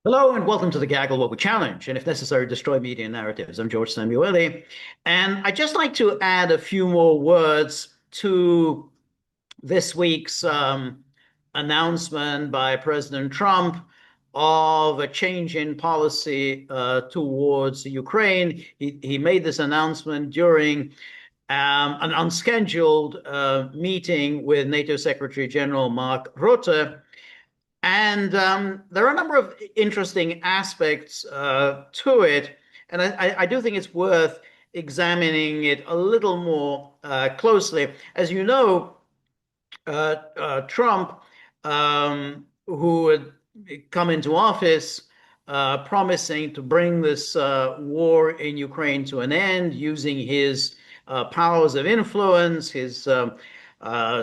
Hello and welcome to the Gaggle What We Challenge, and if necessary, destroy media narratives. I'm George Szamuely, and I'd just like to add a few more words to this week's announcement by President Trump of a change in policy towards Ukraine. He made this announcement during an unscheduled meeting with NATO Secretary General Mark Rutte. And there are a number of interesting aspects to it. And I do think it's worth examining it a little more closely. As you know, Trump, who had come into office promising to bring this war in Ukraine to an end using his powers of influence, his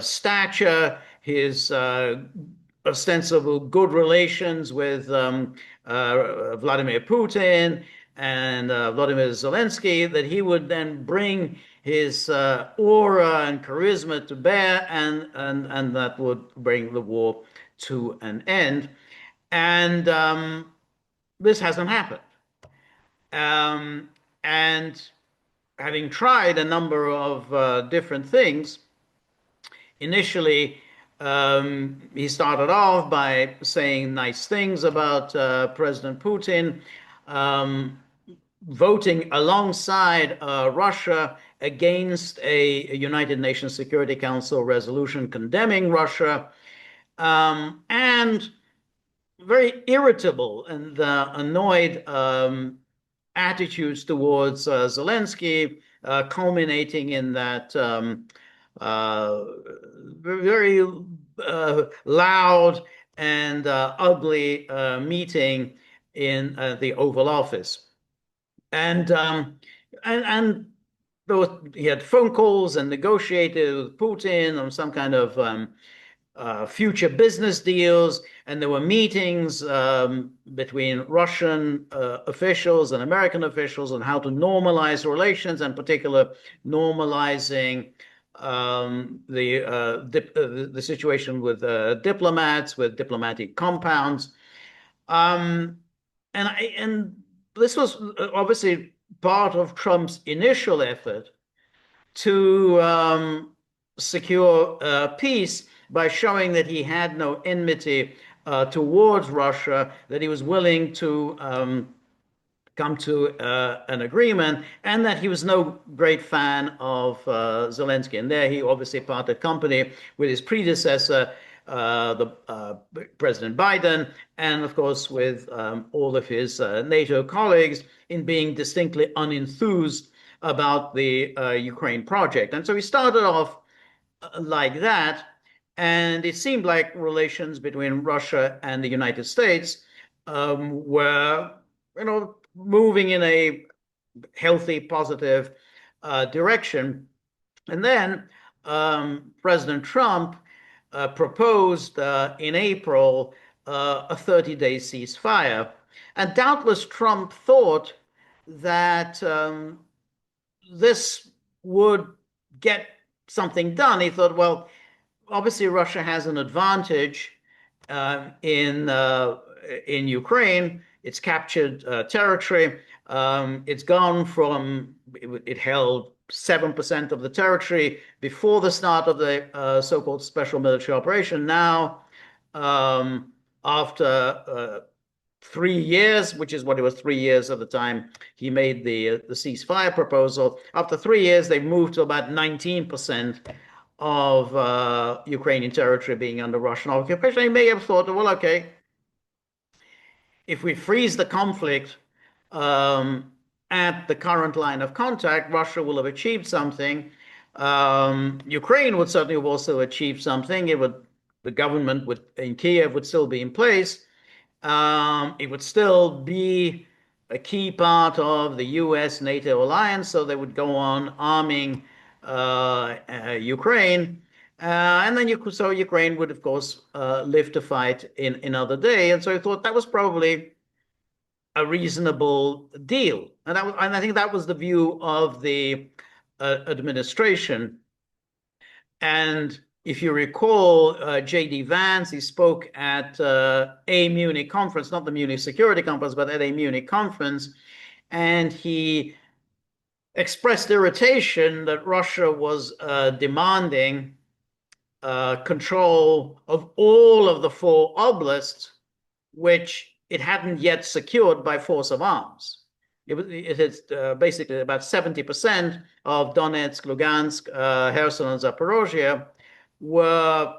stature, his ostensible good relations with Vladimir Putin and Vladimir Zelensky, that he would then bring his aura and charisma to bear, and that would bring the war to an end. And this hasn't happened. And having tried a number of different things, initially, he started off by saying nice things about President Putin, voting alongside Russia against a United Nations Security Council resolution condemning Russia, and very irritable and annoyed attitudes towards Zelensky, culminating in that very loud and ugly meeting in the Oval Office. And he had phone calls and negotiated with Putin on some kind of future business deals, and there were meetings between Russian officials and American officials on how to normalize relations, in particular normalizing the situation with diplomats, with diplomatic compounds, and this was obviously part of Trump's initial effort to secure peace by showing that he had no enmity towards Russia, that he was willing to come to an agreement, and that he was no great fan of Zelensky. And there he obviously parted company with his predecessor, President Biden, and of course with all of his NATO colleagues, in being distinctly unenthused about the Ukraine project. And so he started off like that, and it seemed like relations between Russia and the United States were, moving in a healthy, positive direction. And then President Trump proposed in April a 30-day ceasefire. And doubtless Trump thought that this would get something done. He thought, well, obviously Russia has an advantage in Ukraine. It's captured territory. It's gone from, it held 7% of the territory before the start of the so-called special military operation. Now, after 3 years, which is what it was, 3 years at the time he made the ceasefire proposal, after 3 years, they've moved to about 19% of Ukrainian territory being under Russian occupation. He may have thought, well, okay, if we freeze the conflict at the current line of contact, Russia will have achieved something. Ukraine would certainly have also achieved something. The government in Kiev would still be in place. It would still be a key part of the US-NATO alliance, so they would go on arming Ukraine. And then Ukraine would, of course, live to fight in another day. And so I thought that was probably a reasonable deal. And I think that was the view of the administration. And if you recall, J.D. Vance, he spoke at a Munich conference, not the Munich Security Conference, but at a Munich conference, and he expressed irritation that Russia was demanding control of all of the four oblasts, which it hadn't yet secured by force of arms. It is basically about 70% of Donetsk, Lugansk, Kherson, and Zaporozhye were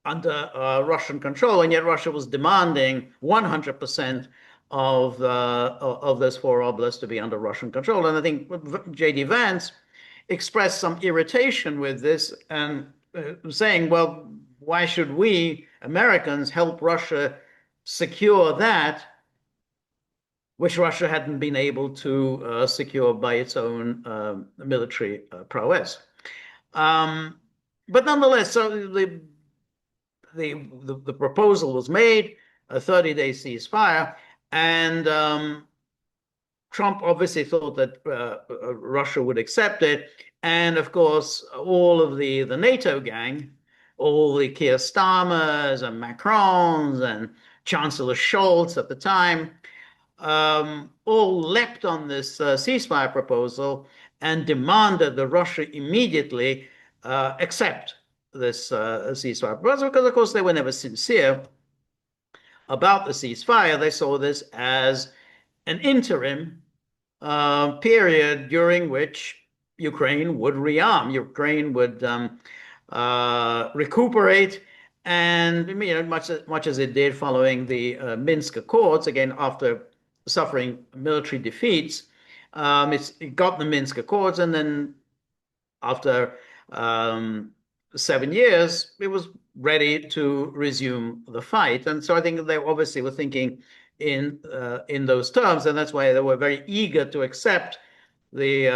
under Russian control, and yet Russia was demanding 100% of those four oblasts to be under Russian control. And I think J.D. Vance expressed some irritation with this and saying, well, why should we Americans help Russia secure that which Russia hadn't been able to secure by its own military prowess? But nonetheless, so the proposal was made, a 30-day ceasefire, and Trump obviously thought that Russia would accept it. And of course, all of the NATO gang, all the Keir Starmers and Macrons and Chancellor Scholz at the time, all leapt on this ceasefire proposal and demanded that Russia immediately accept this ceasefire proposal, because, of course, they were never sincere about the ceasefire. They saw this as an interim period during which Ukraine would rearm, Ukraine would recuperate, and much as it did following the Minsk Accords, again after suffering military defeats, it got the Minsk Accords, and then after 7 years, it was ready to resume the fight. And so I think they obviously were thinking in those terms, and that's why they were very eager to accept the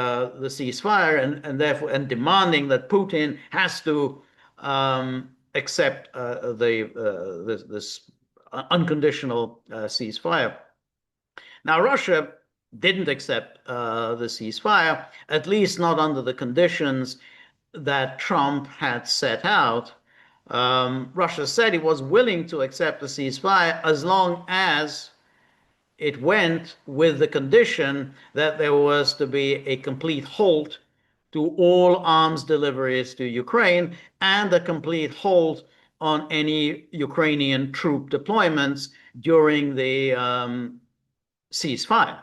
ceasefire, and therefore demanding that Putin has to accept this unconditional ceasefire. Now, Russia didn't accept the ceasefire, at least not under the conditions that Trump had set out. Russia said it was willing to accept the ceasefire as long as it went with the condition that there was to be a complete halt to all arms deliveries to Ukraine and a complete halt on any Ukrainian troop deployments during the ceasefire.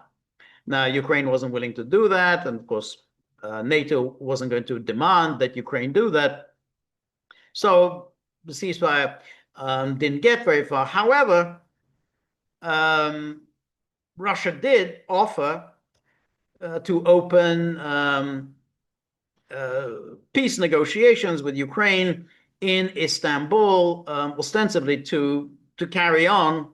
Now, Ukraine wasn't willing to do that, and of course, NATO wasn't going to demand that Ukraine do that. So the ceasefire didn't get very far. However, Russia did offer to open peace negotiations with Ukraine in Istanbul, ostensibly to carry on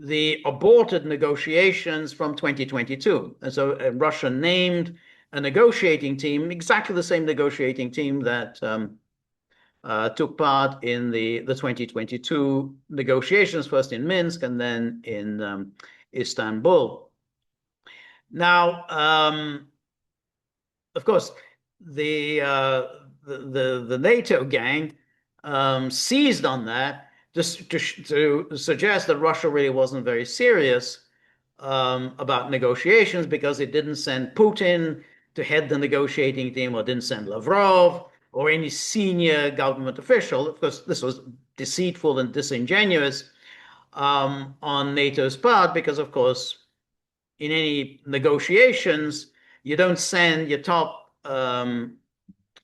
the aborted negotiations from 2022. And so Russia named a negotiating team, exactly the same negotiating team that took part in the 2022 negotiations, first in Minsk and then in Istanbul. Now, of course, the NATO gang seized on that just to suggest that Russia really wasn't very serious about negotiations, because it didn't send Putin to head the negotiating team, or didn't send Lavrov or any senior government official. Of course, this was deceitful and disingenuous on NATO's part, because, of course, in any negotiations, you don't send your top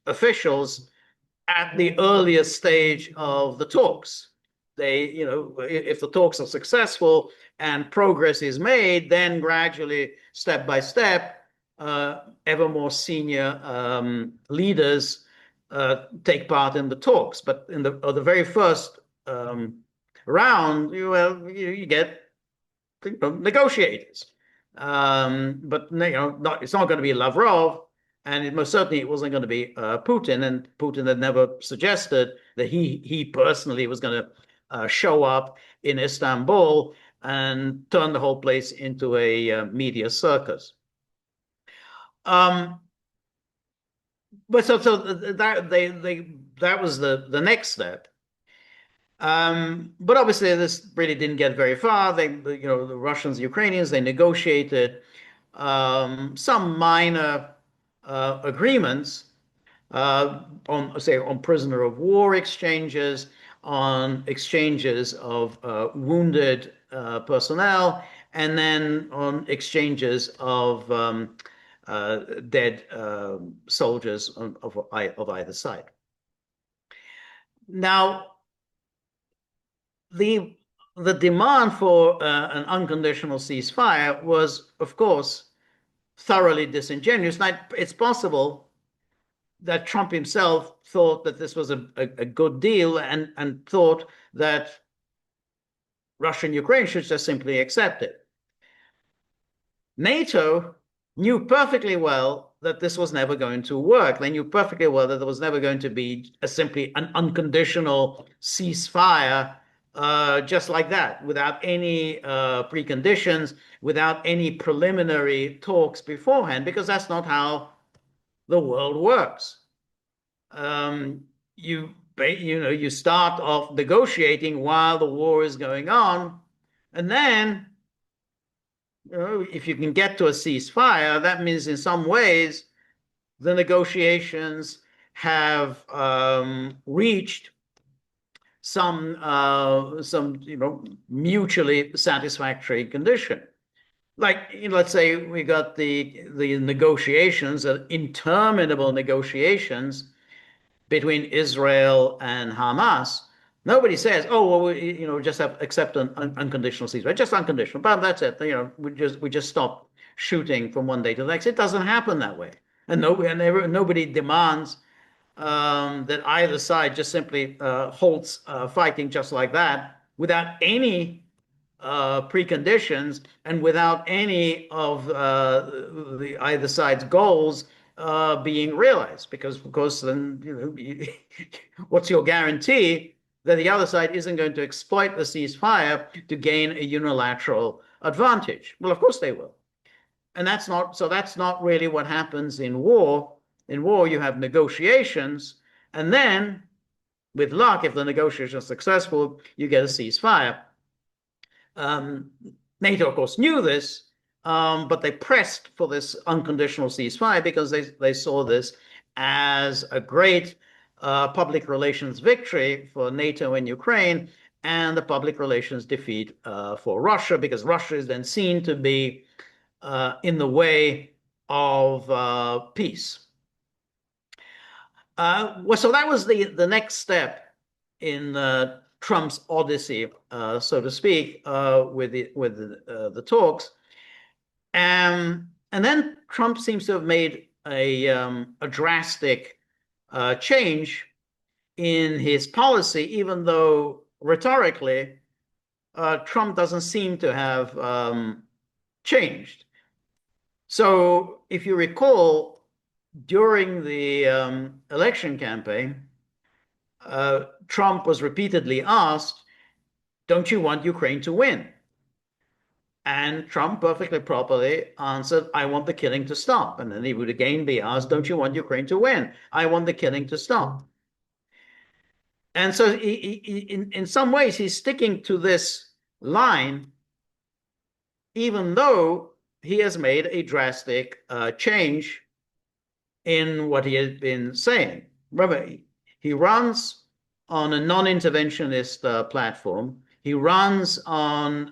officials at the earliest stage of the talks. If the talks are successful and progress is made, then gradually, step by step, ever more senior leaders take part in the talks. But in the very first round, you get negotiators. But it's not going to be Lavrov, and it most certainly it wasn't going to be Putin. And Putin had never suggested that he personally was going to show up in Istanbul and turn the whole place into a media circus. But so that was the next step. But obviously, this really didn't get very far. The Russians, the Ukrainians, they negotiated some minor agreements on, say, on prisoner of war exchanges, on exchanges of wounded personnel, and then on exchanges of dead soldiers of either side. Now, the the demand for an unconditional ceasefire was, of course, thoroughly disingenuous. Now, it's possible that Trump himself thought that this was a good deal and thought that Russia and Ukraine should just simply accept it. NATO knew perfectly well that this was never going to work. They knew perfectly well that there was never going to be simply an unconditional ceasefire just like that, without any preconditions, without any preliminary talks beforehand, because that's not how the world works. Um, you start off negotiating while the war is going on, and then if you can get to a ceasefire, that means in some ways the negotiations have reached some mutually satisfactory condition. Like, let's say we got the negotiations, interminable negotiations between Israel and Hamas. Nobody says, "Oh, well, just have accept an unconditional ceasefire, just unconditional." But that's it. We just stop shooting from one day to the next. It doesn't happen that way, and nobody demands that either side just simply halts fighting just like that without any preconditions and without any of either side's goals being realized. Because, of course, then what's your guarantee that the other side isn't going to exploit the ceasefire to gain a unilateral advantage? Well, of course they will. And that's not really what happens in war. In war, you have negotiations, and then, with luck, if the negotiations are successful, you get a ceasefire. Um, NATO, of course, knew this, but they pressed for this unconditional ceasefire because they saw this as a great public relations victory for NATO and Ukraine, and a public relations defeat for Russia, because Russia is then seen to be in the way of peace. Well, so that was the next step in Trump's odyssey, so to speak, with the talks. And then Trump seems to have made a drastic change in his policy, even though rhetorically Trump doesn't seem to have changed. So, if you recall, during the election campaign, Trump was repeatedly asked, "Don't you want Ukraine to win?" And Trump perfectly properly answered, "I want the killing to stop." And then he would again be asked, "Don't you want Ukraine to win?" "I want the killing to stop." And so, in some ways, he's sticking to this line, even though he has made a drastic change in what he had been saying. Remember, he runs on a non-interventionist platform. He runs on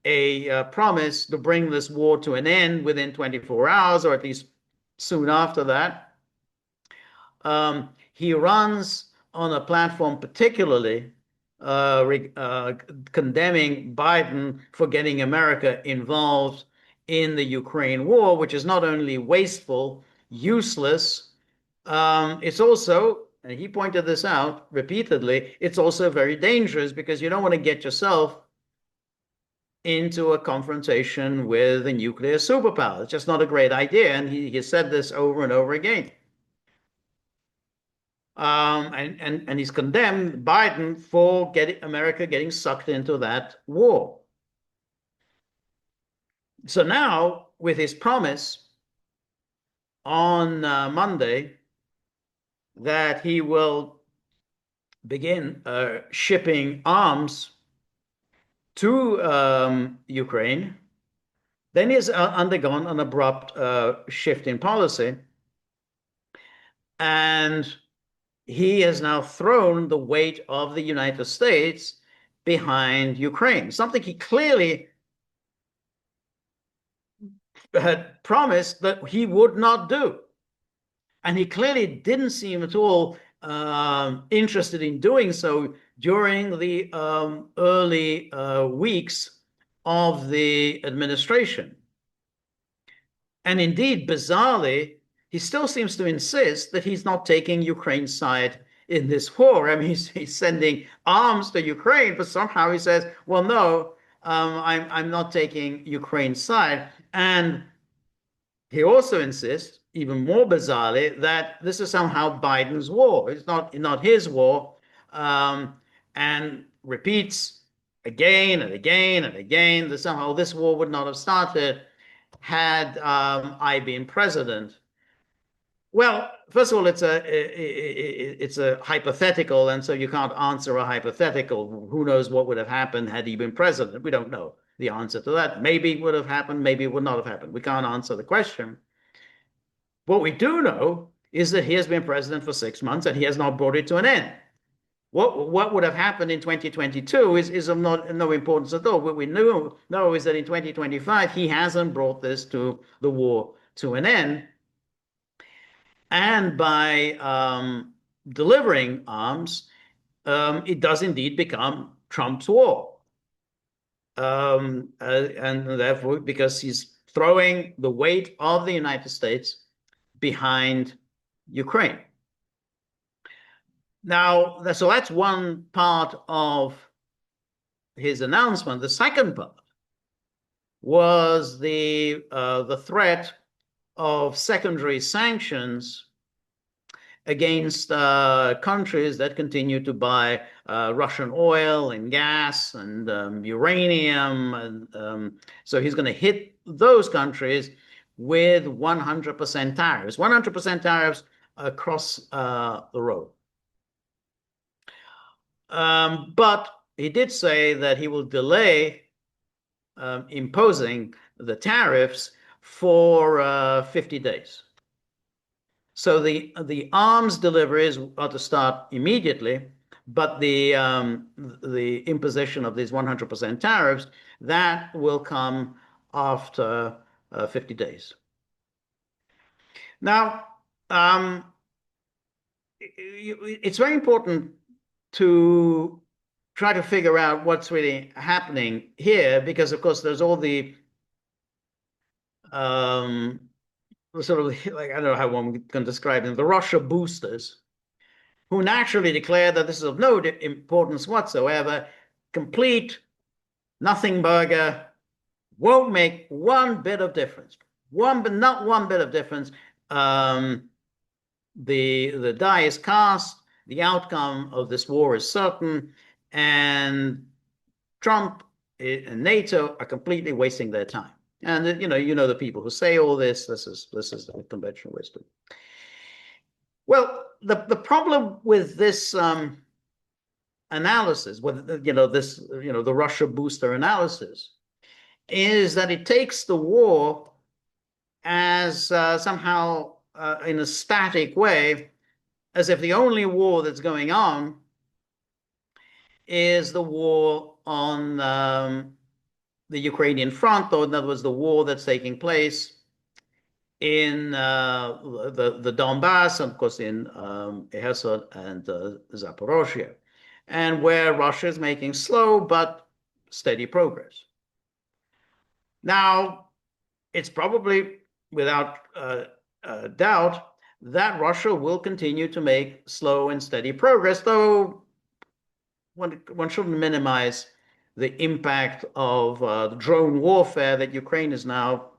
a promise to bring this war to an end within 24 hours, or at least soon after that. He runs on a platform particularly condemning Biden for getting America involved in the Ukraine war, which is not only wasteful, useless, it's also, and he pointed this out repeatedly, it's also very dangerous, because you don't want to get yourself into a confrontation with a nuclear superpower. It's just not a great idea. And he said this over and over again. And he's condemned Biden for America getting sucked into that war. So now, with his promise on Monday that he will begin shipping arms to Ukraine. Then he has undergone an abrupt shift in policy, and he has now thrown the weight of the United States behind Ukraine, something he clearly had promised that he would not do. And he clearly didn't seem at all interested in doing so during the early weeks of the administration. And indeed, bizarrely, he still seems to insist that he's not taking Ukraine's side in this war. I mean, he's sending arms to Ukraine, but somehow he says, well, no, I'm not taking Ukraine's side. And he also insists, even more bizarrely, that this is somehow Biden's war. It's not his war, and repeats again and again and again that somehow this war would not have started had I been president. Well, first of all, it's a hypothetical, and so you can't answer a hypothetical. Who knows what would have happened had he been president? We don't know the answer to that. Maybe it would have happened, maybe it would not have happened. We can't answer the question. What we do know is that he has been president for 6 months and he has not brought it to an end. What would have happened in 2022 is of no importance at all. What we know is that in 2025 he hasn't brought the war to an end, and by delivering arms, it does indeed become Trump's war, and therefore because he's throwing the weight of the United States behind Ukraine. Now, so that's one part of his announcement. The second part was the threat of secondary sanctions against countries that continue to buy Russian oil and gas and uranium. And so he's going to hit those countries with 100% tariffs, 100% tariffs across the road. But he did say that he will delay imposing the tariffs for 50 days. So the arms deliveries are to start immediately, but the imposition of these 100% tariffs, that will come after 50 days. Now, it's very important to try to figure out what's really happening here, because of course there's all the sort of, like, I don't know how one can describe them, the Russia boosters, who naturally declare that this is of no importance whatsoever, complete nothing burger, won't make one bit of difference, not one bit of difference. The die is cast, the outcome of this war is certain, and Trump and NATO are completely wasting their time. And you know the people who say all this. This is the conventional wisdom. Well, the problem with this analysis, with the Russia booster analysis, is that it takes the war as somehow in a static way, as if the only war that's going on is the war on the Ukrainian front, or in other words, the war that's taking place in the Donbass, and of course in Kherson and Zaporozhye, and where Russia is making slow but steady progress. Now, it's probably without doubt that Russia will continue to make slow and steady progress, though one shouldn't minimize the impact of the drone warfare that Ukraine has now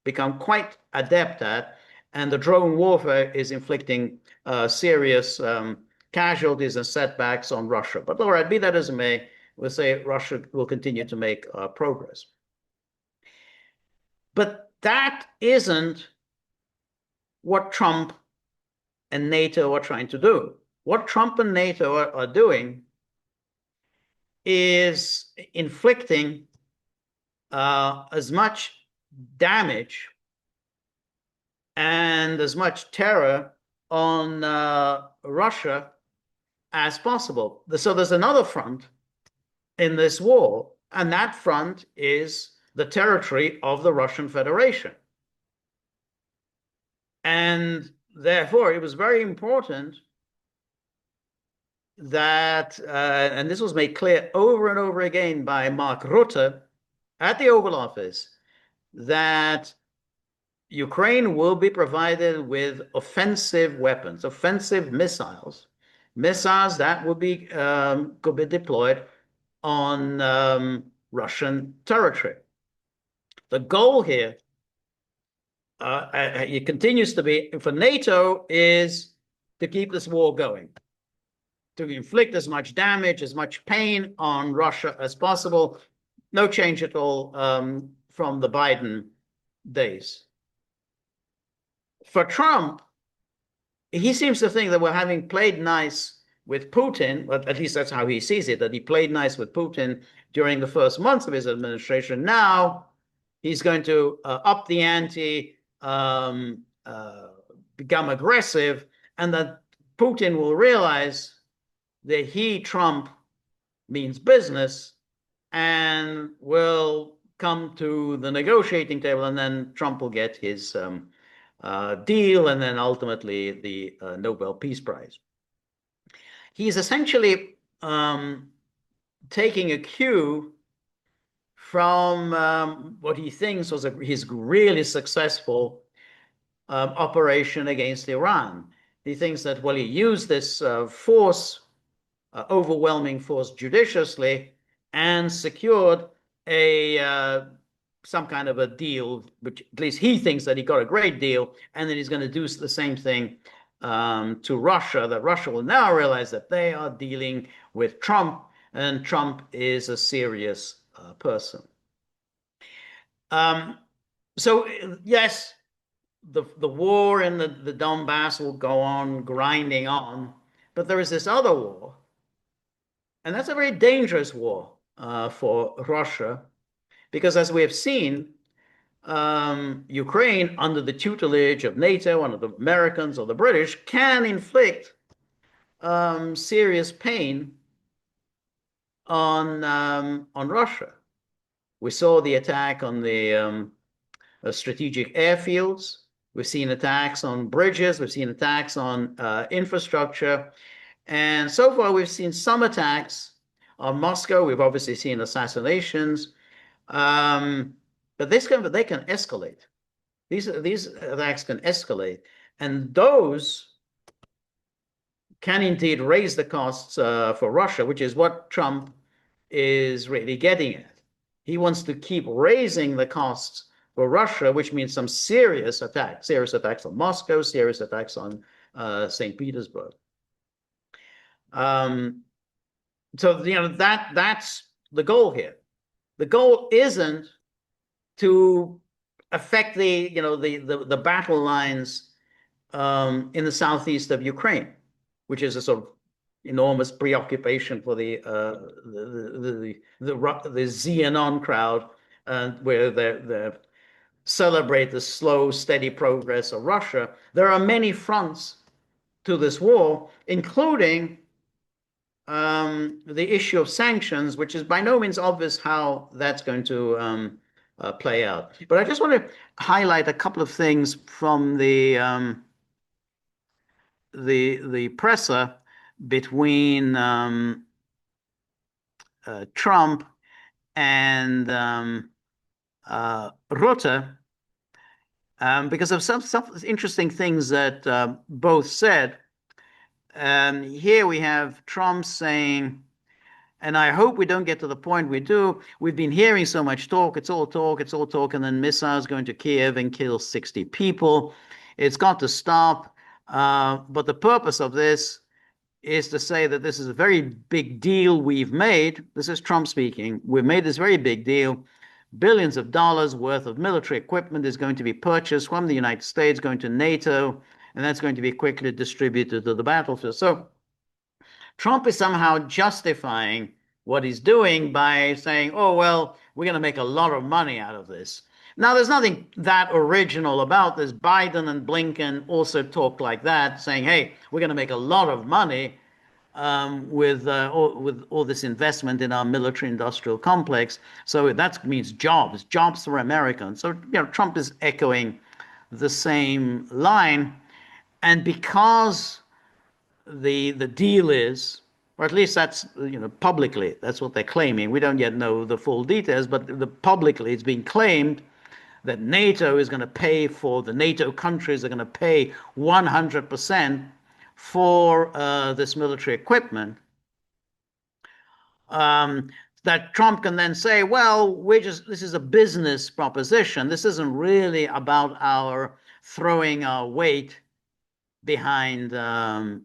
become quite adept at. And the drone warfare is inflicting serious casualties and setbacks on Russia. But all right, be that as it may, we'll say Russia will continue to make progress. But that isn't what Trump and NATO are trying to do. What Trump and NATO are doing is inflicting as much damage and as much terror on Russia as possible. So there's another front in this war, and that front is the territory of the Russian Federation. And therefore, it was very important that, and this was made clear over and over again by Mark Rutte at the Oval Office, that Ukraine will be provided with offensive weapons, offensive missiles, missiles that will be could be deployed on Russian territory. The goal here, it continues to be for NATO, is to keep this war going, to inflict as much damage, as much pain on Russia as possible. No change at all from the Biden days. For Trump, he seems to think that we're having played nice with Putin, but at least that's how he sees it, that he played nice with Putin during the first months of his administration. Now he's going to up the ante, become aggressive, and that Putin will realize that he, Trump, means business and will come to the negotiating table, and then Trump will get his deal, and then ultimately the Nobel Peace Prize. He's essentially taking a cue from what he thinks was his really successful operation against Iran. He thinks that, well, he used this force, overwhelming force, judiciously, and secured a some kind of a deal, which at least he thinks that he got a great deal, and then he's going to do the same thing to Russia, that Russia will now realize that they are dealing with Trump, and Trump is a serious person. So yes, the war in the Donbass will go on grinding on, but there is this other war, and that's a very dangerous war for Russia, because as we have seen, Ukraine, under the tutelage of NATO, under the Americans or the British, can inflict serious pain on Russia. We saw the attack on the strategic airfields. We've seen attacks on bridges. We've seen attacks on infrastructure. And so far, we've seen some attacks on Moscow. We've obviously seen assassinations. But they can escalate. These attacks can escalate. And those can indeed raise the costs for Russia, which is what Trump is really getting at. He wants to keep raising the costs for Russia, which means some serious attacks on Moscow, serious attacks on St. Petersburg. So that's the goal here. The goal isn't to affect the battle lines in the southeast of Ukraine, which is a sort of enormous preoccupation for the Xenon crowd, where they celebrate the slow, steady progress of Russia. There are many fronts to this war, including the issue of sanctions, which is by no means obvious how that's going to play out. But I just want to highlight a couple of things from the presser between Trump and Rutte, because of some interesting things that both said. Here we have Trump saying, and I hope we don't get to the point we do. We've been hearing so much talk. It's all talk, and then missiles going to Kiev and kill 60 people. It's got to stop. But the purpose of this is to say that this is a very big deal we've made. This is Trump speaking. We've made this very big deal billions of dollars worth of military equipment is going to be purchased from the United States, going to NATO, and that's going to be quickly distributed to the battlefield. So Trump is somehow justifying what he's doing by saying, oh, well, we're going to make a lot of money out of this. Now, there's nothing that original about this. Biden and Blinken also talk like that, saying, hey, we're going to make a lot of money with all this investment in our military industrial complex. So that means jobs, jobs for Americans. So, Trump is echoing the same line. And because the deal is, or at least that's publicly, that's what they're claiming. We don't yet know the full details, but publicly it's being claimed that NATO is going to pay for the NATO countries are going to pay 100% for this military equipment. That Trump can then say, well, this is a business proposition. This isn't really about our throwing our weight behind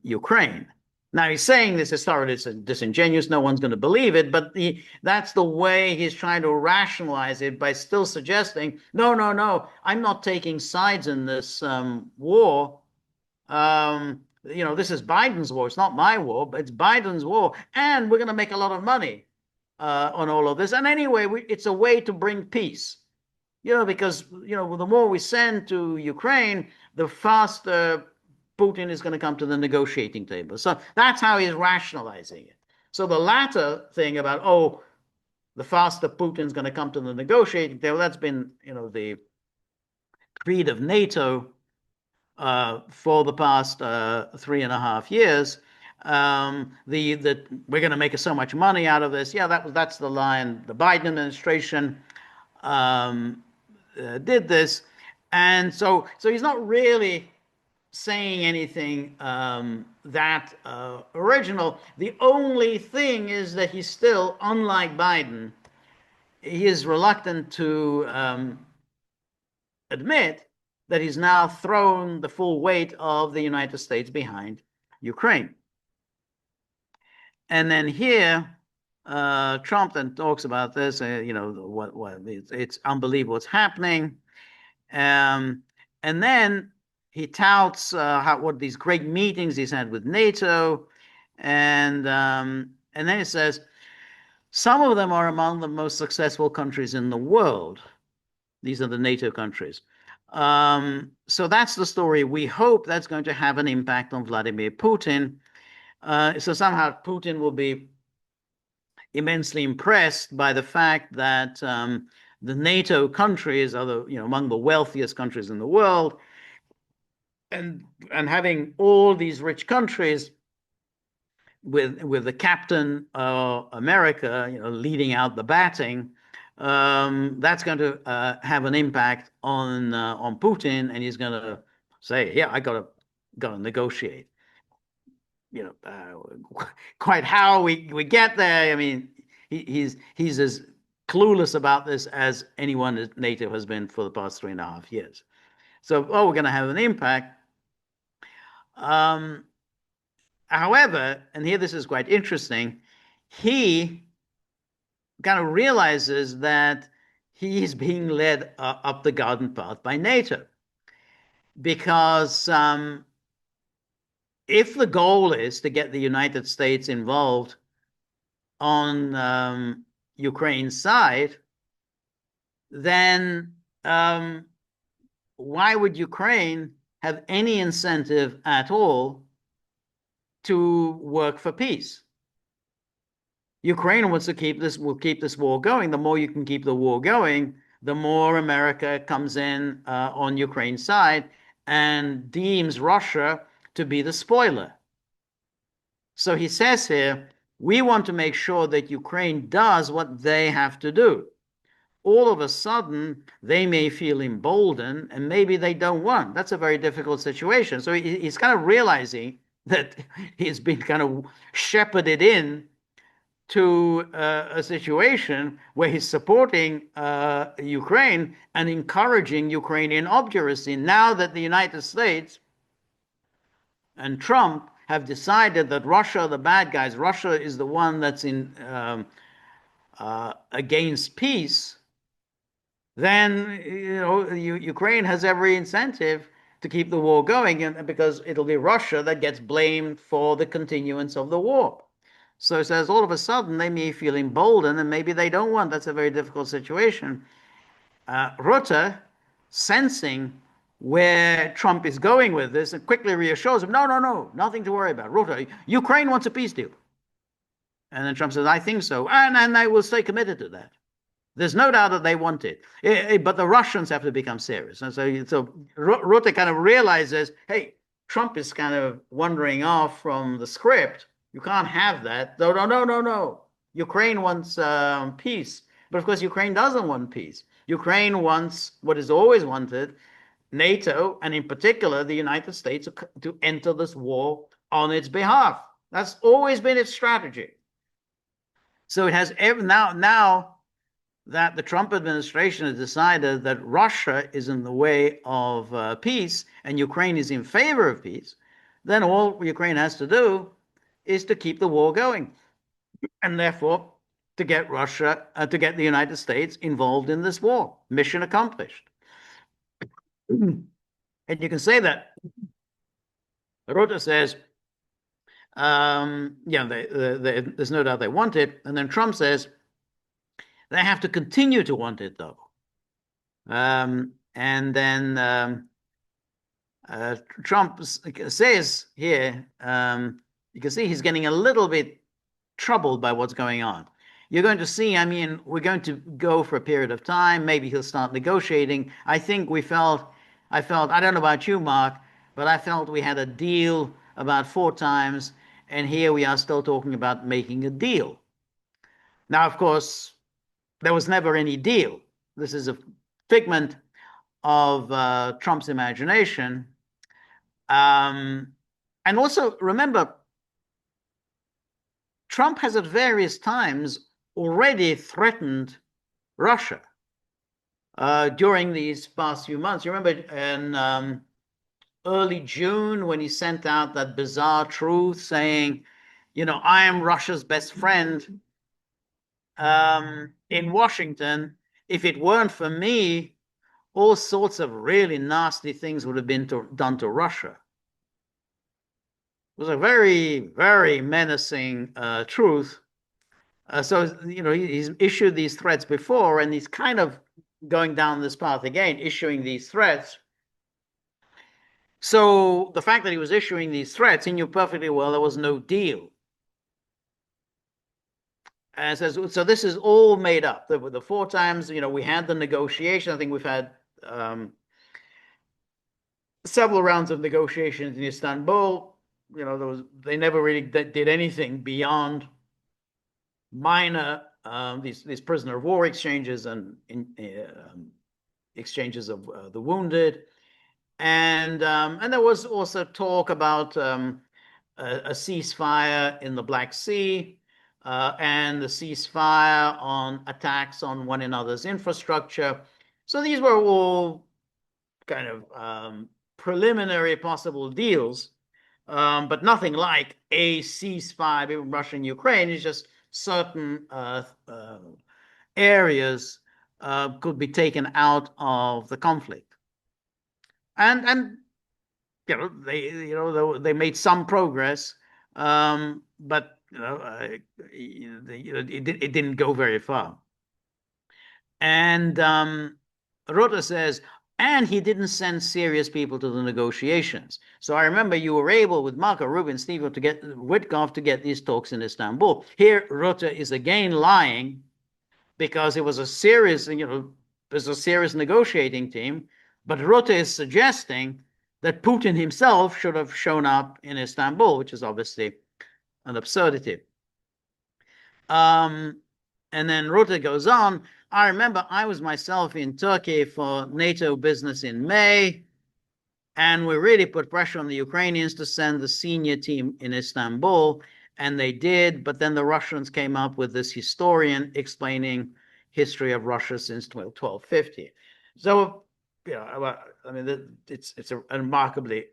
Ukraine. Now, he's saying this is thoroughly disingenuous. No one's going to believe it, but that's the way he's trying to rationalize it by still suggesting, no, no, no, I'm not taking sides in this war. This is Biden's war. It's not my war, but it's Biden's war. And we're going to make a lot of money on all of this. And anyway, it's a way to bring peace. Because, the more we send to Ukraine, the faster Putin is going to come to the negotiating table. So that's how he's rationalizing it. So the latter thing about, oh, the faster Putin's going to come to the negotiating table, that's been, the creed of NATO for the past 3.5 years. That we're going to make so much money out of this. Yeah, that's the line. The Biden administration did this, and so he's not really saying anything that original. The only thing is that he's still, unlike Biden, he is reluctant to admit that he's now thrown the full weight of the United States behind Ukraine. And then here, Trump then talks about this. It's unbelievable what's happening, and then he touts what these great meetings he's had with NATO, and then he says some of them are among the most successful countries in the world. These are the NATO countries. So that's the story. We hope that's going to have an impact on Vladimir Putin. So somehow Putin will be immensely impressed by the fact that the NATO countries are among the wealthiest countries in the world, and having all these rich countries with the captain America, leading out the batting, that's going to have an impact on Putin, and he's going to say, yeah, I gotta negotiate. Quite how we get there. I mean, he's as clueless about this as anyone at NATO has been for the past 3.5 years. So, we're going to have an impact. However, and here this is quite interesting, he kind of realizes that he is being led up the garden path by NATO, because if the goal is to get the United States involved on Ukraine's side, then why would Ukraine have any incentive at all to work for peace? Ukraine wants to will keep this war going. The more you can keep the war going, the more America comes in on Ukraine's side and deems Russia to be the spoiler. So he says here, we want to make sure that Ukraine does what they have to do. All of a sudden, they may feel emboldened, and maybe they don't want. That's a very difficult situation. So he's kind of realizing that he's been kind of shepherded in to a situation where he's supporting Ukraine and encouraging Ukrainian obduracy. Now that the United States and Trump have decided that Russia are the bad guys, Russia is the one that's in against peace, then Ukraine has every incentive to keep the war going, and because it'll be Russia that gets blamed for the continuance of the war. So it says all of a sudden they may feel emboldened, and maybe they don't want. That's a very difficult situation. Rutte, sensing where Trump is going with this, and quickly reassures him, no, no, no, nothing to worry about. Rutte, Ukraine wants a peace deal. And then Trump says, I think so. And they will stay committed to that. There's no doubt that they want it. But the Russians have to become serious. And so Rutte kind of realizes, hey, Trump is kind of wandering off from the script. You can't have that. No, no, no, no, no. Ukraine wants peace. But of course, Ukraine doesn't want peace. Ukraine wants what is always wanted, NATO, and in particular, the United States, to enter this war on its behalf. That's always been its strategy. So it has now that the Trump administration has decided that Russia is in the way of peace and Ukraine is in favor of peace, then all Ukraine has to do is to keep the war going, and therefore to get to get the United States involved in this war. Mission accomplished. And you can say that Rutte says, there's no doubt they want it, and then Trump says, they have to continue to want it, though. And then Trump says here, you can see he's getting a little bit troubled by what's going on. You're going to see, I mean, we're going to go for a period of time. Maybe he'll start negotiating. I think I don't know about you, Mark, but I felt we had a deal about 4 times, and here we are still talking about making a deal. Now, of course, there was never any deal. This is a figment of Trump's imagination. And also, remember, Trump has at various times already threatened Russia during these past few months. You remember in early June when he sent out that bizarre truth saying, I am Russia's best friend. In Washington, if it weren't for me, all sorts of really nasty things would have been done to Russia. It was a very, very menacing truth. So, he's issued these threats before, and he's kind of going down this path again, issuing these threats. So the fact that he was issuing these threats, he knew perfectly well there was no deal. And so this is all made up. The 4 times, we had the negotiation. I think we've had several rounds of negotiations in Istanbul. They never really did anything beyond minor these prisoner of war exchanges and exchanges of the wounded, and there was also talk about a ceasefire in the Black Sea. And the ceasefire on attacks on one another's infrastructure. So these were all kind of preliminary possible deals, but nothing like a ceasefire between Russia and Ukraine. It's just certain areas could be taken out of the conflict. And they made some progress, but it didn't go very far. And Rutte says, and he didn't send serious people to the negotiations. So I remember you were able, with Marco Rubin, Steve, to get Witkoff to get these talks in Istanbul. Here, Rutte is again lying because it was a serious, there's a serious negotiating team. But Rutte is suggesting that Putin himself should have shown up in Istanbul, which is obviously an absurdity. And then Rutte goes on. I remember I was myself in Turkey for NATO business in May, and we really put pressure on the Ukrainians to send the senior team in Istanbul, and they did. But then the Russians came up with this historian explaining history of Russia since 1250. So, I mean, it's a remarkably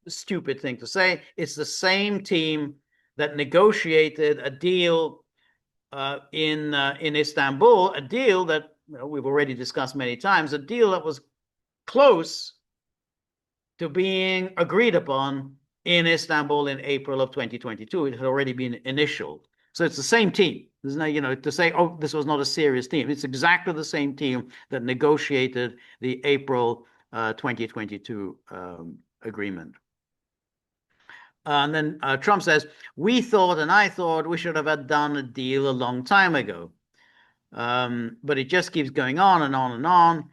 stupid thing to say. It's the same team that negotiated a deal in Istanbul, a deal that we've already discussed many times, a deal that was close to being agreed upon in Istanbul in April of 2022. It had already been initialed. So it's the same team. There's no, to say, oh, this was not a serious team. It's exactly the same team that negotiated the April 2022 agreement. And then Trump says, we thought and I thought we should have done a deal a long time ago. But it just keeps going on and on and on.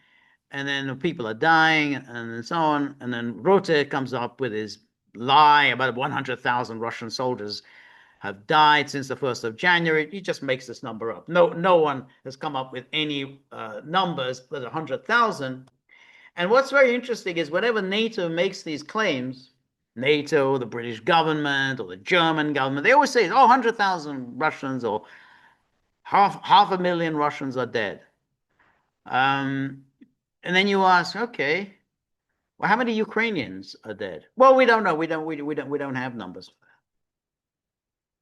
And then people are dying and so on. And then Rutte comes up with his lie about 100,000 Russian soldiers have died since the 1st of January. He just makes this number up. No one has come up with any numbers but 100,000. And what's very interesting is whenever NATO makes these claims, NATO, the British government, or the German government, they always say, oh, 100,000 Russians or half a million Russians are dead. And then you ask, okay, well, how many Ukrainians are dead? Well, we don't know. We don't have numbers for that.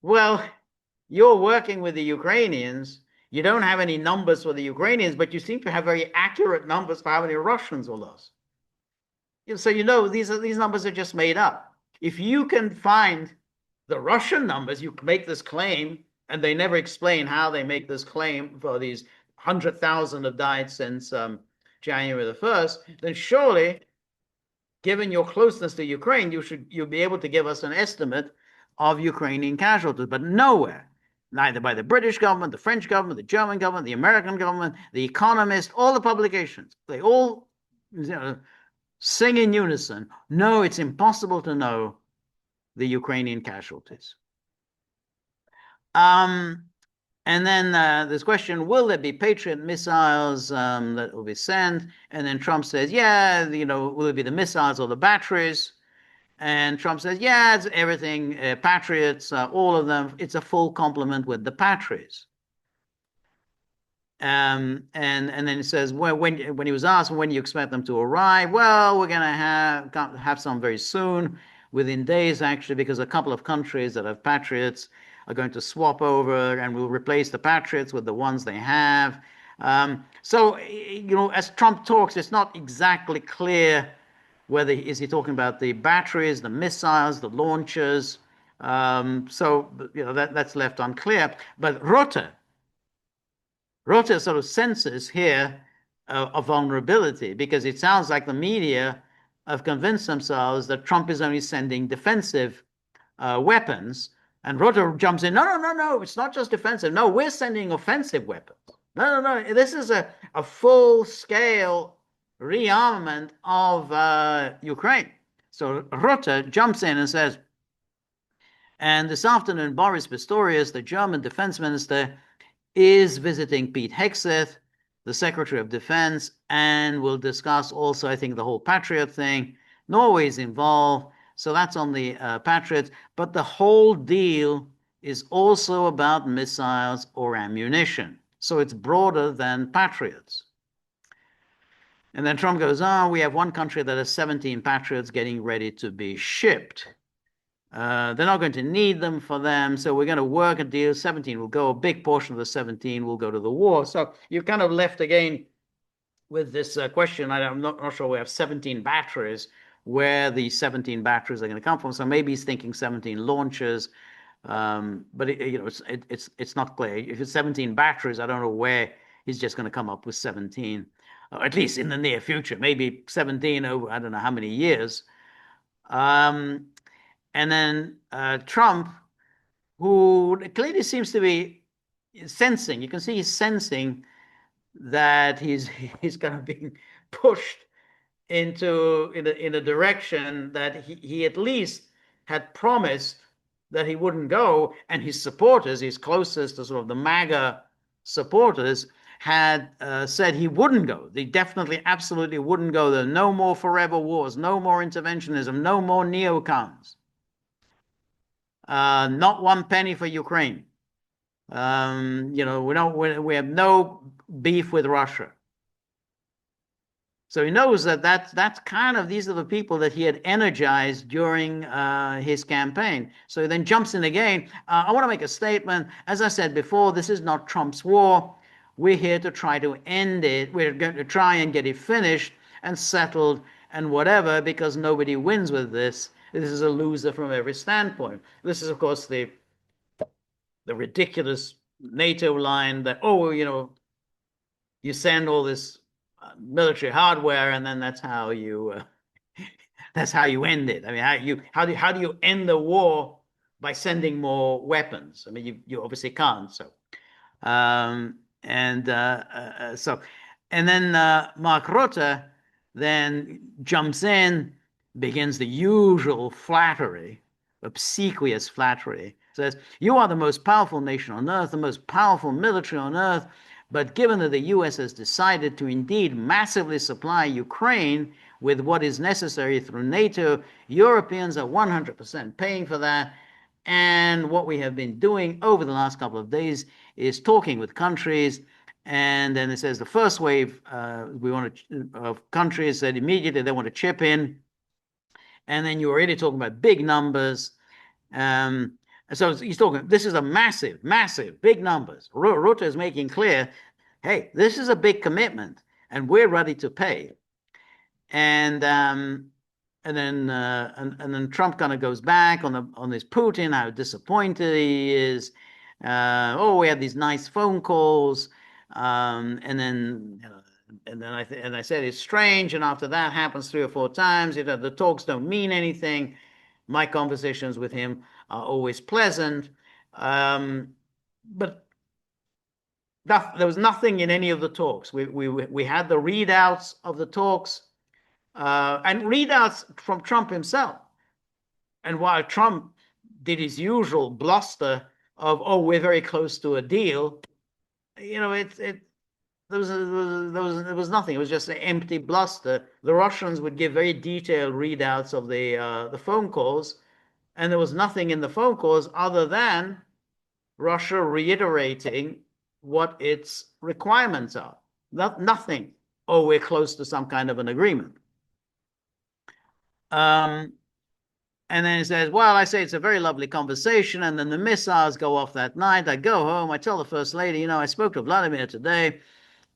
Well, you're working with the Ukrainians. You don't have any numbers for the Ukrainians, but you seem to have very accurate numbers for how many Russians were lost. So these numbers are just made up. If you can find the Russian numbers, you make this claim, and they never explain how they make this claim for these 100,000 have died since January the 1st, then surely, given your closeness to Ukraine, you'll be able to give us an estimate of Ukrainian casualties, but nowhere, neither by the British government, the French government, the German government, the American government, the Economist, all the publications, they all sing in unison, no, it's impossible to know the Ukrainian casualties. And then this question, will there be Patriot missiles that will be sent? And then Trump says, yeah, will it be the missiles or the batteries? And Trump says, yeah, it's everything, Patriots, all of them. It's a full complement with the Patriots. And then he says, well, when he was asked when you expect them to arrive, well, we're going to have some very soon, within days actually, because a couple of countries that have Patriots are going to swap over and will replace the Patriots with the ones they have. So as Trump talks, it's not exactly clear whether is he talking about the batteries, the missiles, the launchers. So that's left unclear. But Rutte sort of senses here a vulnerability, because it sounds like the media have convinced themselves that Trump is only sending defensive weapons. And Rutte jumps in, no, it's not just defensive. No, we're sending offensive weapons. No, this is a full-scale rearmament of Ukraine. So Rutte jumps in and says, and this afternoon, Boris Pistorius, the German defense minister, is visiting Pete Hegseth, the Secretary of Defense, and will discuss also, I think, the whole Patriot thing. Norway's involved, so that's on the Patriots. But the whole deal is also about missiles or ammunition. So it's broader than Patriots. And then Trump goes on, we have one country that has 17 Patriots getting ready to be shipped. They're not going to need them for them, so we're going to work a deal. 17 will go, a big portion of the 17 will go to the war. So you're kind of left again with this question. I'm not sure we have 17 batteries, where the 17 batteries are going to come from. So maybe he's thinking 17 launchers, but it's not clear. If it's 17 batteries, I don't know where he's just going to come up with 17, at least in the near future. Maybe 17 over I don't know how many years. And then Trump, who clearly seems to be sensing, you can see he's sensing that he's kind of being pushed in a direction that he at least had promised that he wouldn't go, and his supporters, his closest to sort of the MAGA supporters, had said he wouldn't go. They definitely, absolutely wouldn't go there. No more forever wars, no more interventionism, no more neocons. Not one penny for Ukraine. We have no beef with Russia. So he knows that that's kind of these are the people that he had energized during his campaign. So he then jumps in again. I want to make a statement. As I said before, this is not Trump's war. We're here to try to end it. We're going to try and get it finished and settled and whatever, because nobody wins with this. This is a loser from every standpoint. This is, of course, the ridiculous NATO line that, oh, you send all this military hardware, and then that's how you end it. I mean, how do you end the war by sending more weapons? I mean, you obviously can't. So and so, and then Mark Rutte then jumps in, begins the usual flattery, obsequious flattery. Says, "You are the most powerful nation on earth, the most powerful military on earth. But given that the US has decided to indeed massively supply Ukraine with what is necessary through NATO, Europeans are 100% paying for that. And what we have been doing over the last couple of days is talking with countries." And then it says the first wave of countries said immediately they want to chip in. And then you're already talking about big numbers. So he's talking, this is a massive, massive, big numbers. Rutte is making clear, hey, this is a big commitment, and we're ready to pay. And then Trump kind of goes back on this Putin, how disappointed he is. We had these nice phone calls, and I said it's strange. And after that happens 3 or 4 times, the talks don't mean anything. My conversations with him are always pleasant, but there was nothing in any of the talks. We had the readouts of the talks. And readouts from Trump himself. And while Trump did his usual bluster of, "Oh, we're very close to a deal," there was nothing. It was just an empty bluster. The Russians would give very detailed readouts of the phone calls, and there was nothing in the phone calls other than Russia reiterating what its requirements are. Nothing. "Oh, we're close to some kind of an agreement." And then he says, "Well, I say it's a very lovely conversation." And then the missiles go off that night. I go home. I tell the first lady, I spoke to Vladimir today.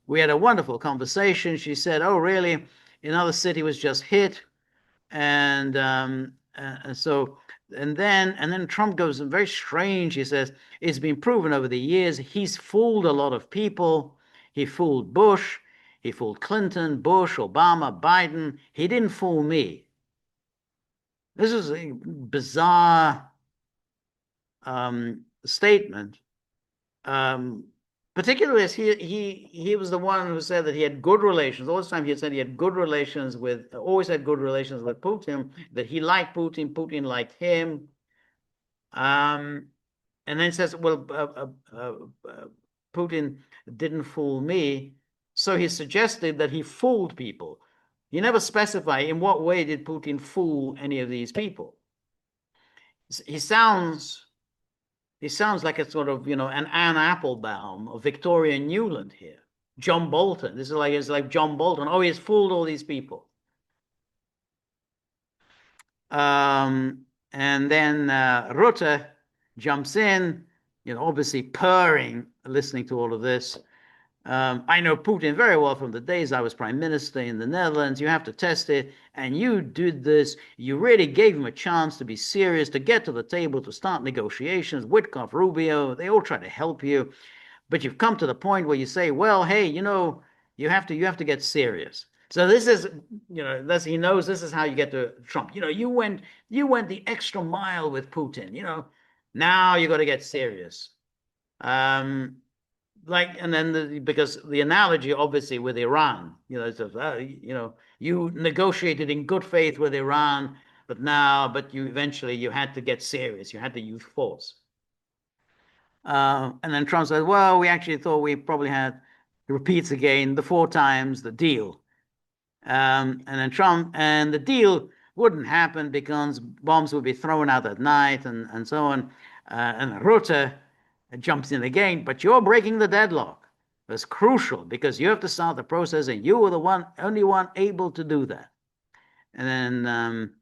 We had a wonderful conversation. She said, "Oh, really? Another city was just hit." And then Trump goes very strange. He says, "It's been proven over the years he's fooled a lot of people. He fooled Bush. He fooled Clinton, Bush, Obama, Biden. He didn't fool me." This is a bizarre statement, particularly as he was the one who said that he had good relations. All this time he had said he had always had good relations with Putin, that he liked Putin, Putin liked him. And then he says, "Well, Putin didn't fool me." So he suggested that he fooled people. You never specify in what way did Putin fool any of these people. He sounds like a sort of, an Anne Applebaum or Victoria Newland here. John Bolton. It's like John Bolton. Oh, he's fooled all these people. And then Rutte jumps in, obviously purring, listening to all of this. "I know Putin very well from the days I was prime minister in the Netherlands. You have to test it. And you did this. You really gave him a chance to be serious, to get to the table, to start negotiations. Witkoff, Rubio, they all try to help you. But you've come to the point where you say, well, hey, you have to get serious." So this is, he knows this is how you get to Trump. You went the extra mile with Putin. Now you got to get serious. And then because the analogy obviously with Iran, you negotiated in good faith with Iran, but you eventually had to get serious. You had to use force. And then Trump said, "Well, we actually thought we probably had," repeats again the 4 times, "the deal." And then Trump, and the deal wouldn't happen because bombs would be thrown out at night and so on. And Rutte jumps in again, "But you're breaking the deadlock." That's crucial because you have to start the process, and you were the only one able to do that. And then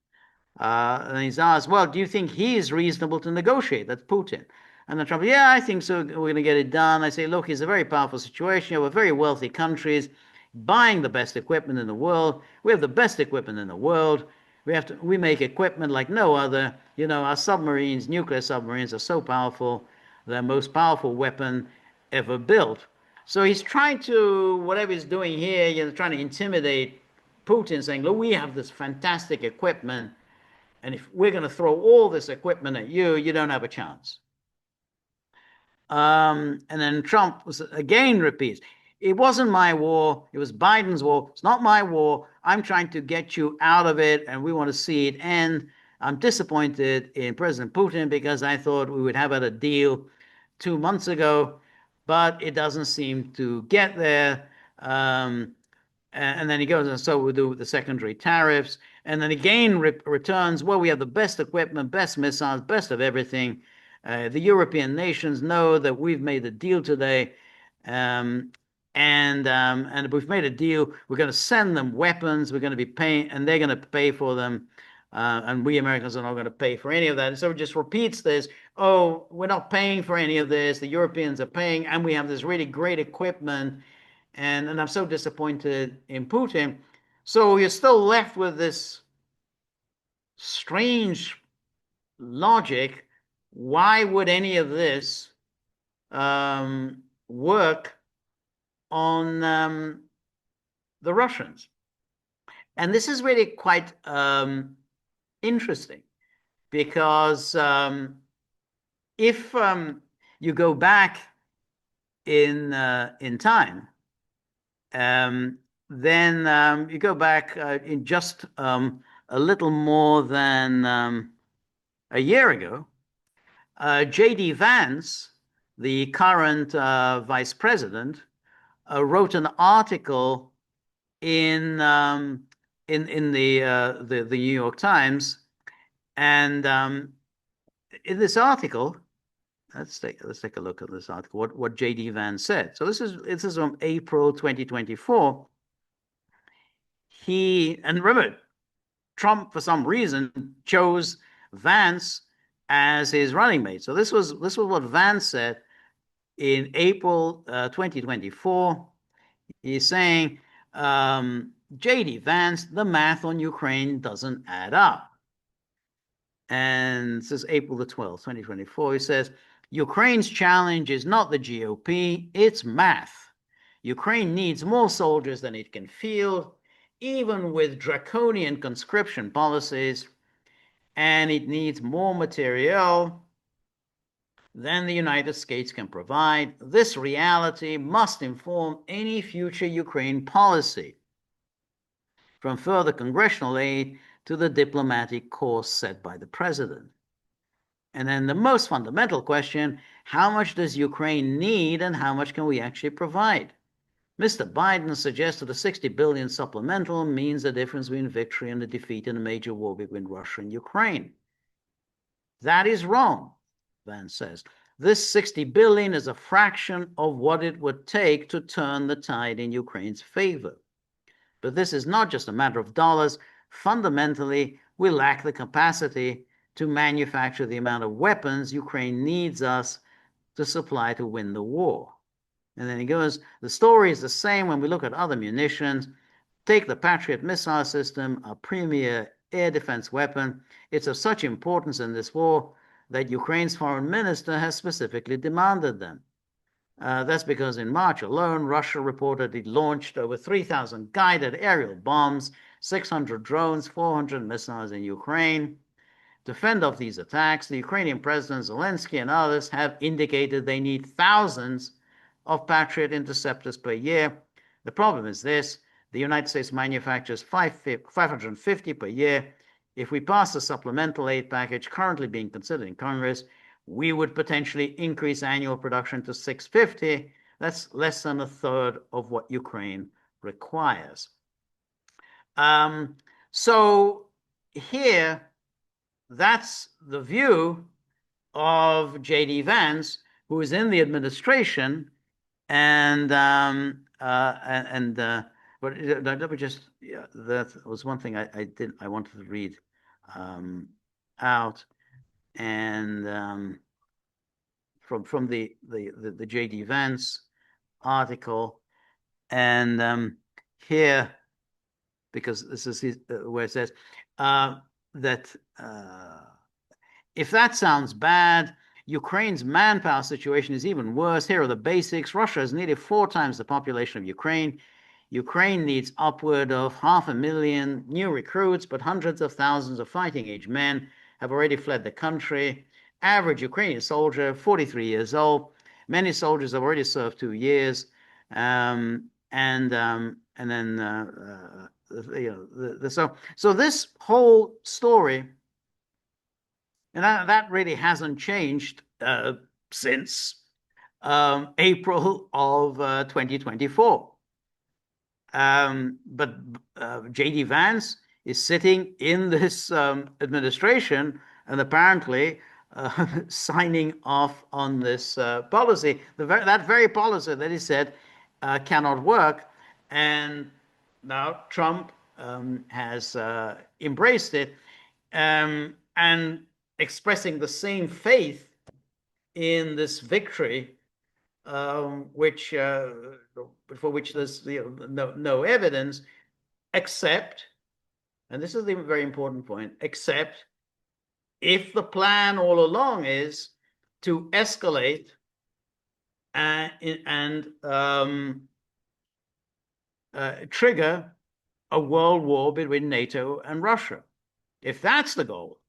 he's asked, well, do you think he is reasonable to negotiate? That's Putin. And then Trump, yeah, I think so. We're going to get it done. I say, look, it's a very powerful situation. You have very wealthy countries buying the best equipment in the world. We have the best equipment in the world. We make equipment like no other. You know, our submarines, nuclear submarines, are so powerful. The most powerful weapon ever built. So he's trying to, whatever he's doing here, trying to intimidate Putin, saying, look, we have this fantastic equipment, and if we're going to throw all this equipment at you, you don't have a chance. And then Trump again repeats, it wasn't my war. It was Biden's war. It's not my war. I'm trying to get you out of it, and we want to see it end. I'm disappointed in President Putin because I thought we would have had a deal 2 months ago, but it doesn't seem to get there. And then he goes, and so we'll do the secondary tariffs. And then again returns, well, we have the best equipment, best missiles, best of everything. The European nations know that we've made a deal today. And we've made a deal. We're going to send them weapons. We're going to be paying, and they're going to pay for them. And we Americans are not going to pay for any of that. And so it just repeats this. Oh, we're not paying for any of this. The Europeans are paying, and we have this really great equipment. And I'm so disappointed in Putin. So you're still left with this strange logic. Why would any of this work on the Russians? And this is really quite interesting because if you go back in time, then you go back in just a little more than a year ago, J.D. Vance, the current vice president, wrote an article in the New York Times, and in this article, let's take a look at this article. What J.D. Vance said. So this is from April 2024. And remember, Trump for some reason chose Vance as his running mate. So this was what Vance said in April 2024. He's saying, J.D. Vance, the math on Ukraine doesn't add up. And this is April the 12th, 2024. He says, Ukraine's challenge is not the GOP, it's math. Ukraine needs more soldiers than it can field, even with draconian conscription policies, and it needs more materiel than the United States can provide. This reality must inform any future Ukraine policy, from further congressional aid to the diplomatic course set by the president. And then the most fundamental question, how much does Ukraine need and how much can we actually provide? Mr. Biden suggested a $60 billion supplemental means the difference between victory and the defeat in a major war between Russia and Ukraine. That is wrong, Vance says. This $60 billion is a fraction of what it would take to turn the tide in Ukraine's favor. But this is not just a matter of dollars. Fundamentally, we lack the capacity to manufacture the amount of weapons Ukraine needs us to supply to win the war. And then he goes, the story is the same when we look at other munitions. Take the Patriot missile system, a premier air defense weapon. It's of such importance in this war that Ukraine's foreign minister has specifically demanded them. That's because in March alone, Russia reported it launched over 3,000 guided aerial bombs, 600 drones, 400 missiles in Ukraine. To fend off these attacks, the Ukrainian President Zelensky and others have indicated they need thousands of Patriot interceptors per year. The problem is this: the United States manufactures 550 per year. If we pass the supplemental aid package currently being considered in Congress, we would potentially increase annual production to 650. That's less than a third of what Ukraine requires. So here, that's the view of J.D. Vance, who is in the administration And but let me just, yeah, that was one thing I wanted to read out, and from the J.D. Vance article, and here, because this is where it says that if that sounds bad, Ukraine's manpower situation is even worse. Here are the basics. Russia has nearly 4 times the population of Ukraine. Ukraine needs upward of 500,000 new recruits, but hundreds of thousands of fighting age men have already fled the country. Average Ukrainian soldier, 43 years old. Many soldiers have already served 2 years. And then so this whole story, and that really hasn't changed since April of 2024. But J.D. Vance is sitting in this administration and apparently signing off on this policy, that very policy that he said cannot work. And now Trump has embraced it, and expressing the same faith in this victory, which for which there's no evidence, except, and this is the very important point, except if the plan all along is to escalate and trigger a world war between NATO and Russia. If that's the goal,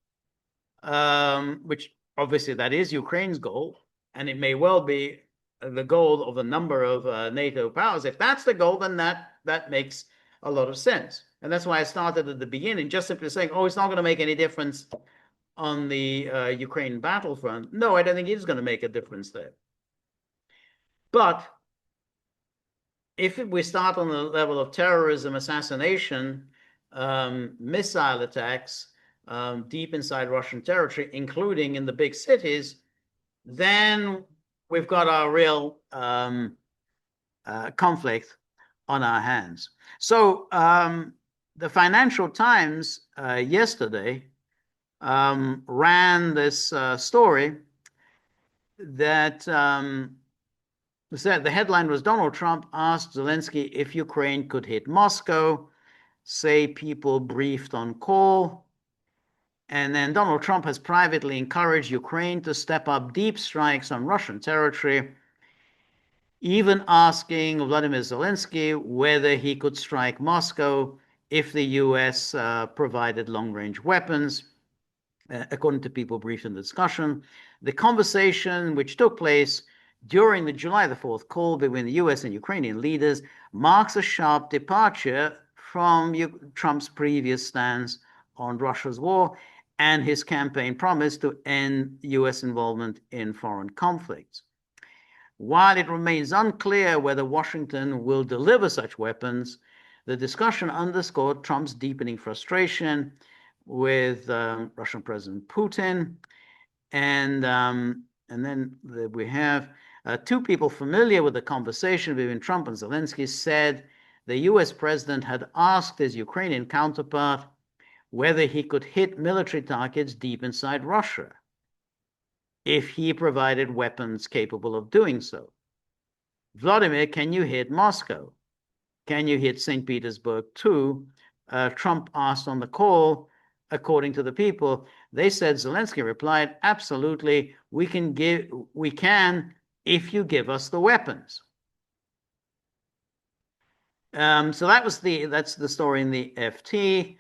which obviously that is Ukraine's goal, and it may well be the goal of a number of NATO powers. If that's the goal, then that makes a lot of sense. And that's why I started at the beginning, just simply saying, oh, it's not going to make any difference on the Ukraine battlefront. No, I don't think it is going to make a difference there. But if we start on the level of terrorism, assassination, missile attacks deep inside Russian territory, including in the big cities, then we've got our real conflict on our hands. So the Financial Times yesterday ran this story that said, the headline was, Donald Trump asked Zelensky if Ukraine could hit Moscow, say people briefed on call. And then Donald Trump has privately encouraged Ukraine to step up deep strikes on Russian territory, even asking Vladimir Zelensky whether he could strike Moscow if the US provided long-range weapons. According to people briefed in the discussion, the conversation, which took place during the July the 4th call between the US and Ukrainian leaders, marks a sharp departure from Trump's previous stance on Russia's war and his campaign promise to end US involvement in foreign conflicts. While it remains unclear whether Washington will deliver such weapons, the discussion underscored Trump's deepening frustration with Russian President Putin. And then we have two people familiar with the conversation between Trump and Zelensky said the US president had asked his Ukrainian counterpart whether he could hit military targets deep inside Russia if he provided weapons capable of doing so. Vladimir, can you hit Moscow? Can you hit St. Petersburg too? Trump asked on the call. According to the people, they said Zelensky replied, absolutely, we can if you give us the weapons. So that's the story in the FT.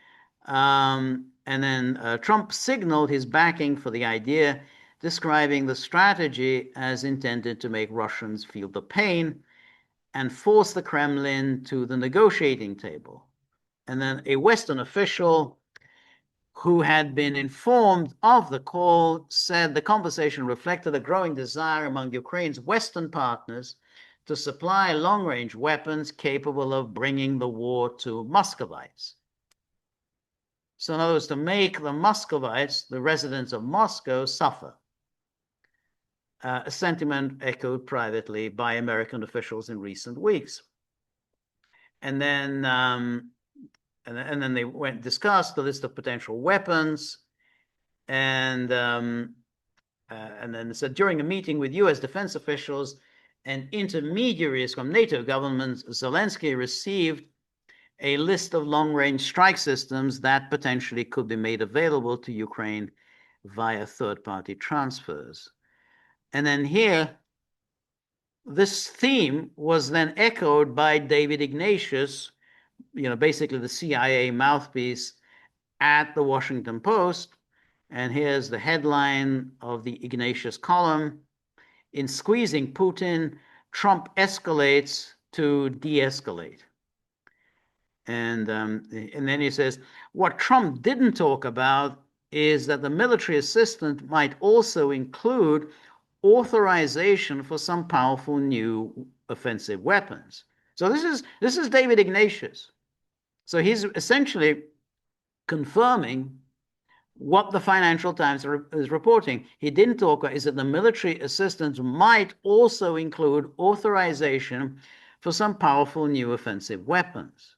And then Trump signaled his backing for the idea, describing the strategy as intended to make Russians feel the pain and force the Kremlin to the negotiating table. And then a Western official who had been informed of the call said the conversation reflected a growing desire among Ukraine's Western partners to supply long-range weapons capable of bringing the war to Muscovites. So in other words, to make the Muscovites, the residents of Moscow, suffer. a sentiment echoed privately by American officials in recent weeks. And then they went discussed the list of potential weapons, and then it said during a meeting with U.S. defense officials and intermediaries from NATO governments, Zelensky received a list of long-range strike systems that potentially could be made available to Ukraine via third-party transfers. And then here, this theme was then echoed by David Ignatius, basically the CIA mouthpiece at the Washington Post. And here's the headline of the Ignatius column. In squeezing Putin, Trump escalates to de-escalate. And then he says, what Trump didn't talk about is that the military assistance might also include authorization for some powerful new offensive weapons. So this is David Ignatius. So he's essentially confirming what the Financial Times is reporting. He didn't talk about is that the military assistance might also include authorization for some powerful new offensive weapons.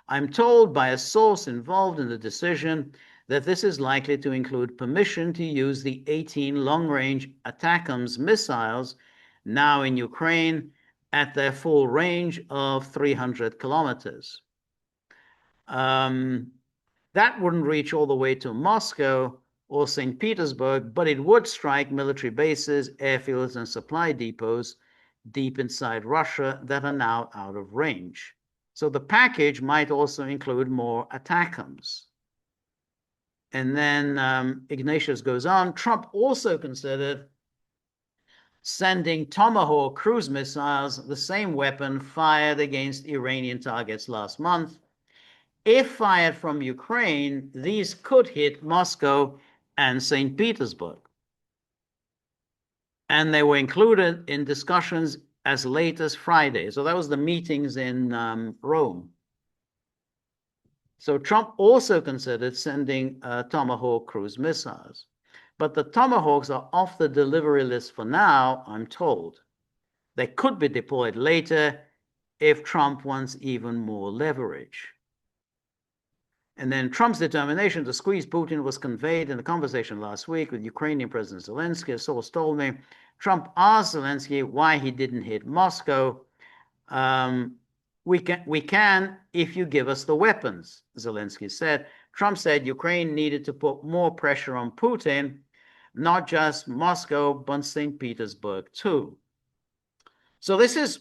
I'm told by a source involved in the decision that this is likely to include permission to use the 18 long-range ATACMS missiles now in Ukraine at their full range of 300 kilometers. That wouldn't reach all the way to Moscow or St. Petersburg, but it would strike military bases, airfields, and supply depots deep inside Russia that are now out of range. So the package might also include more ATACMS. And then Ignatius goes on, Trump also considered sending Tomahawk cruise missiles, the same weapon fired against Iranian targets last month. If fired from Ukraine, these could hit Moscow and St. Petersburg. And they were included in discussions as late as Friday. So that was the meetings in Rome. So Trump also considered sending Tomahawk cruise missiles. But the Tomahawks are off the delivery list for now, I'm told. They could be deployed later if Trump wants even more leverage. And then Trump's determination to squeeze Putin was conveyed in a conversation last week with Ukrainian President Zelensky. A source told me Trump asked Zelensky why he didn't hit Moscow. We can if you give us the weapons, Zelensky said. Trump said Ukraine needed to put more pressure on Putin, not just Moscow, but St. Petersburg too. So this is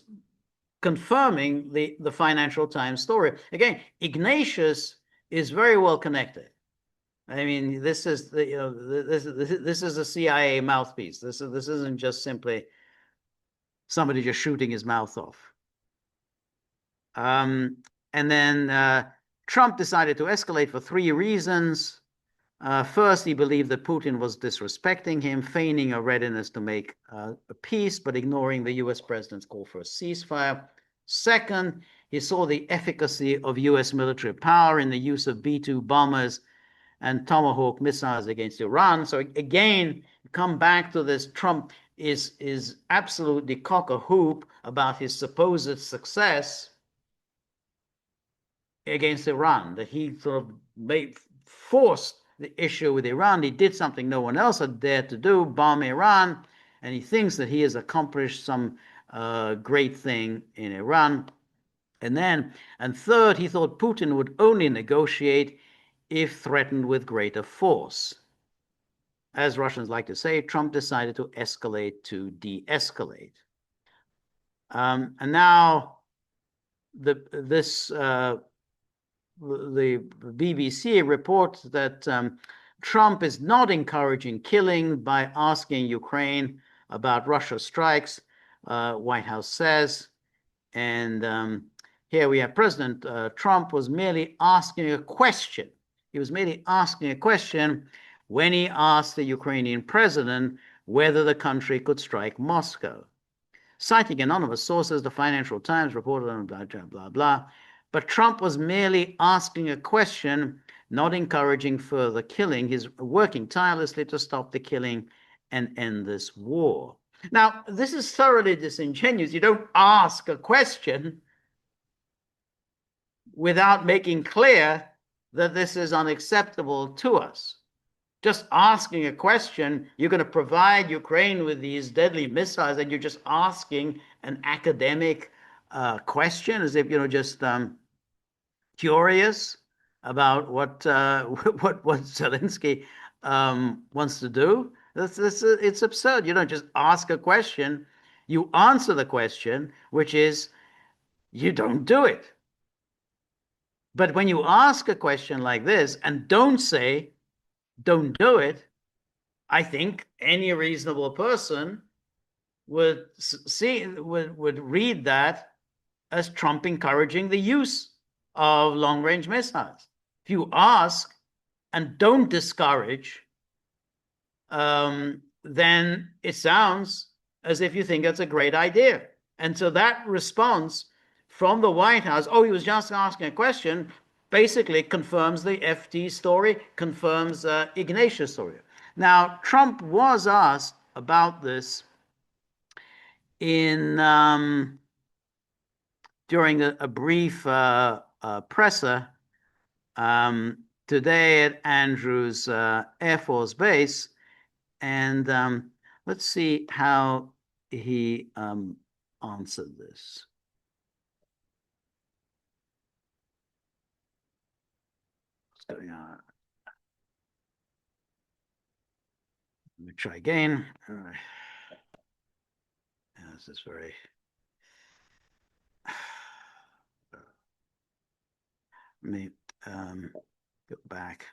confirming the Financial Times story. Again, Ignatius is very well connected. I mean, this is this is a CIA mouthpiece. This isn't just simply somebody just shooting his mouth off. And then Trump decided to escalate for three reasons. First, he believed that Putin was disrespecting him, feigning a readiness to make a peace, but ignoring the U.S. president's call for a ceasefire. Second, he saw the efficacy of U.S. military power in the use of B-2 bombers and Tomahawk missiles against Iran. So again, come back to this. Trump is absolutely cock-a-hoop about his supposed success against Iran, that he sort of forced the issue with Iran. He did something no one else had dared to do, bomb Iran, and he thinks that he has accomplished some great thing in Iran. And third, he thought Putin would only negotiate if threatened with greater force. As Russians like to say, Trump decided to escalate to de-escalate. And now the BBC reports that Trump is not encouraging killing by asking Ukraine about Russia's strikes, White House says. And here we have President Trump was merely asking a question. He was merely asking a question when he asked the Ukrainian president whether the country could strike Moscow. Citing anonymous sources, the Financial Times reported on blah, blah, blah, blah. But Trump was merely asking a question, not encouraging further killing. He's working tirelessly to stop the killing and end this war. Now, this is thoroughly disingenuous. You don't ask a question without making clear that this is unacceptable to us. Just asking a question, you're going to provide Ukraine with these deadly missiles, and you're just asking an academic question as if, just curious about what what Zelensky wants to do. It's absurd. You don't just ask a question, you answer the question, which is you don't do it. But when you ask a question like this and don't say, don't do it, I think any reasonable person would would read that as Trump encouraging the use of long-range missiles. If you ask and don't discourage, then it sounds as if you think it's a great idea. And so that response from the White House, oh, he was just asking a question, basically confirms the FT story, confirms Ignatius' story. Now, Trump was asked about this in during a brief presser today at Andrews Air Force Base, and let's see how he answered this. What's going on? Let me try again. This is very. Let me go back.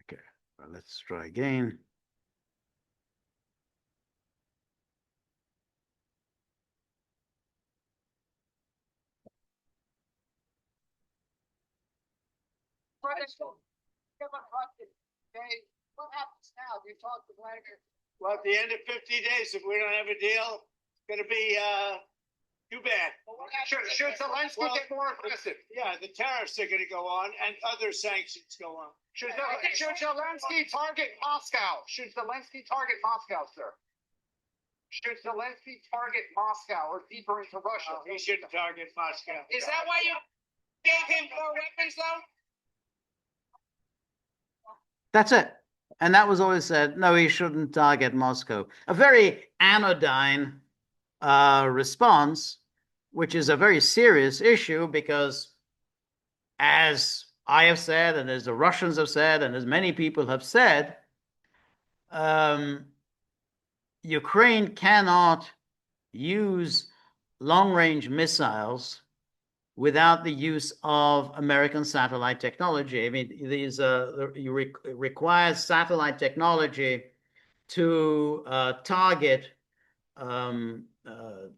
Okay, well, let's try again. What happens now? You talk to Vladimir. Well, at the end of 50 days, if we don't have a deal, it's going to be too bad. Should Zelensky get more aggressive? Yeah, the tariffs are going to go on and other sanctions go on. Should Zelensky target Moscow? Should Zelensky target Moscow, sir? Should Zelensky target Moscow or deeper into Russia? He shouldn't target Moscow. Is that why you gave him more weapons, though? That's it. And that was always said, no, he shouldn't target Moscow. A very anodyne response, which is a very serious issue because, as I have said, and as the Russians have said, and as many people have said, Ukraine cannot use long-range missiles without the use of American satellite technology. I mean, these require satellite technology to target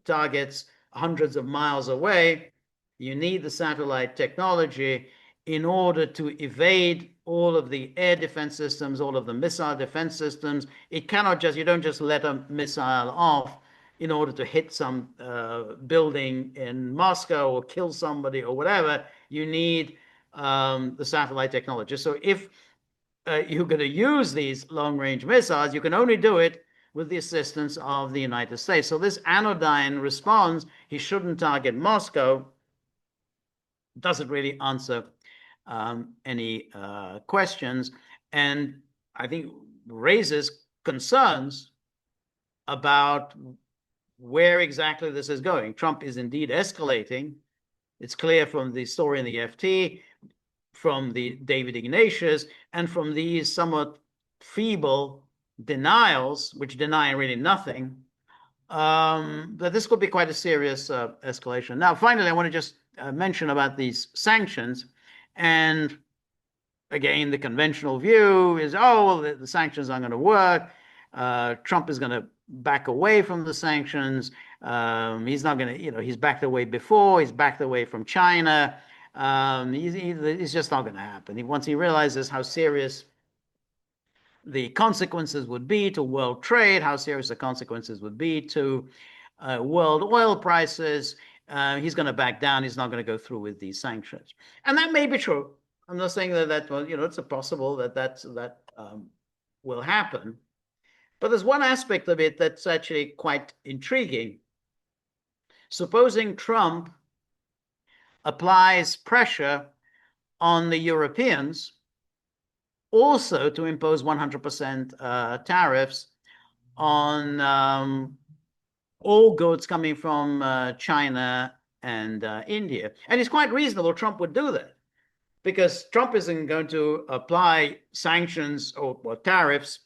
targets hundreds of miles away. You need the satellite technology in order to evade all of the air defense systems, all of the missile defense systems. It cannot just, you don't just let a missile off in order to hit some building in Moscow or kill somebody or whatever. You need the satellite technology. So if you're going to use these long-range missiles, you can only do it with the assistance of the United States. So this anodyne response, he shouldn't target Moscow, doesn't really answer any questions, and I think raises concerns about where exactly this is going. Trump is indeed escalating. It's clear from the story in the FT, from the David Ignatius, and from these somewhat feeble denials, which deny really nothing, that this could be quite a serious escalation. Now, finally, I want to just mention about these sanctions. And again, the conventional view is, oh, well, the sanctions aren't going to work. Trump is going to back away from the sanctions. He's not going to, he's backed away before. He's backed away from China. It's just not going to happen. Once he realizes how serious the consequences would be to world trade, how serious the consequences would be to world oil prices, he's going to back down. He's not going to go through with these sanctions. And that may be true. I'm not saying that well, it's a possible that will happen. But there's one aspect of it that's actually quite intriguing. Supposing Trump applies pressure on the Europeans also to impose 100% tariffs on all goods coming from China and India. And it's quite reasonable Trump would do that because Trump isn't going to apply sanctions or tariffs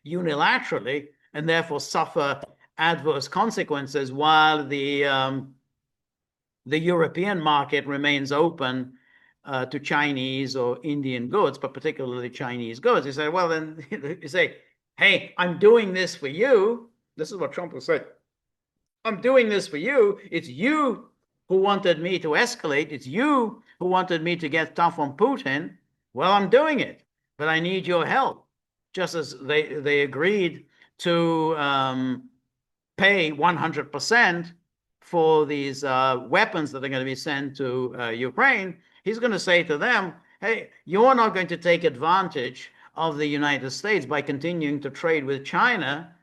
unilaterally and therefore suffer adverse consequences while the European market remains open to Chinese or Indian goods, but particularly Chinese goods. You say, well, then you say, hey, I'm doing this for you. This is what Trump will say. I'm doing this for you. It's you who wanted me to escalate. It's you who wanted me to get tough on Putin. Well, I'm doing it, but I need your help. Just as they agreed to pay 100% for these weapons that are going to be sent to Ukraine, he's going to say to them, hey, you're not going to take advantage of the United States by continuing to trade with China.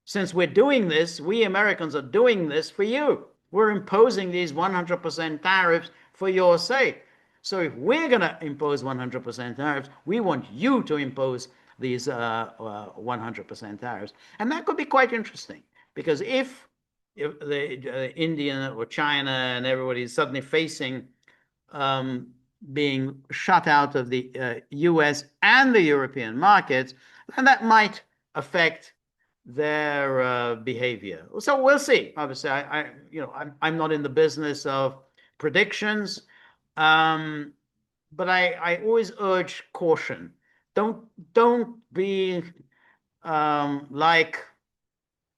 Since we're doing this, we Americans are doing this for you. We're imposing these 100% tariffs for your sake. So if we're going to impose 100% tariffs, we want you to impose these 100% tariffs. And that could be quite interesting because if the India or China and everybody is suddenly facing being shut out of the US and the European markets, then that might affect their behavior. So we'll see. Obviously, I'm not in the business of predictions, but I always urge caution. Don't be like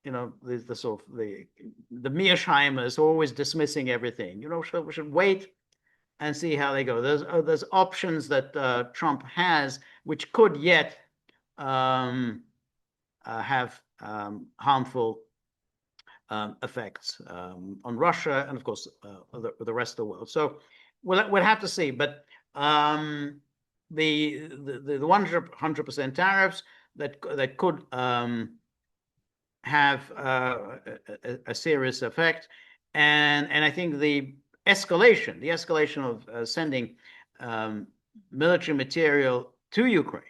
the sort of the Mearsheimers always dismissing everything. We should wait and see how they go. There's options that Trump has which could yet have harmful effects on Russia and, of course, the rest of the world. So we'll have to see. But the 100% tariffs that could have a serious effect, and I think the escalation of sending military material to Ukraine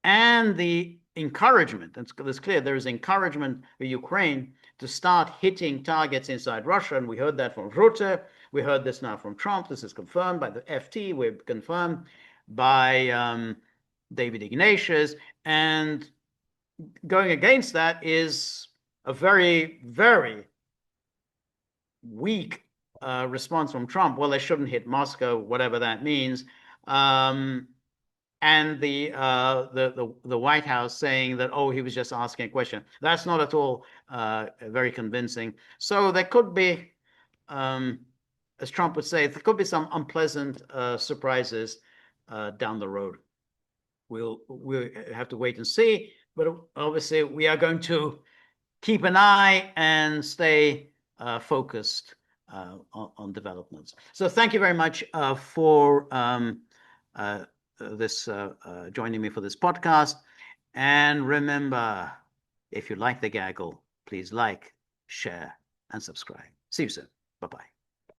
and the encouragement, and it's clear there is encouragement for Ukraine to start hitting targets inside Russia, and we heard that from Rutte. We heard this now from Trump. This is confirmed by the FT. We're confirmed by David Ignatius, and going against that is a very, very weak response from Trump. Well, they shouldn't hit Moscow, whatever that means. And the White House saying that, oh, he was just asking a question. That's not at all very convincing. So there could be, as Trump would say, there could be some unpleasant surprises down the road. We'll have to wait and see. But obviously, we are going to keep an eye and stay focused on developments. So thank you very much for joining me for this podcast. And remember, if you like the gaggle, please like, share, and subscribe. See you soon. Bye-bye.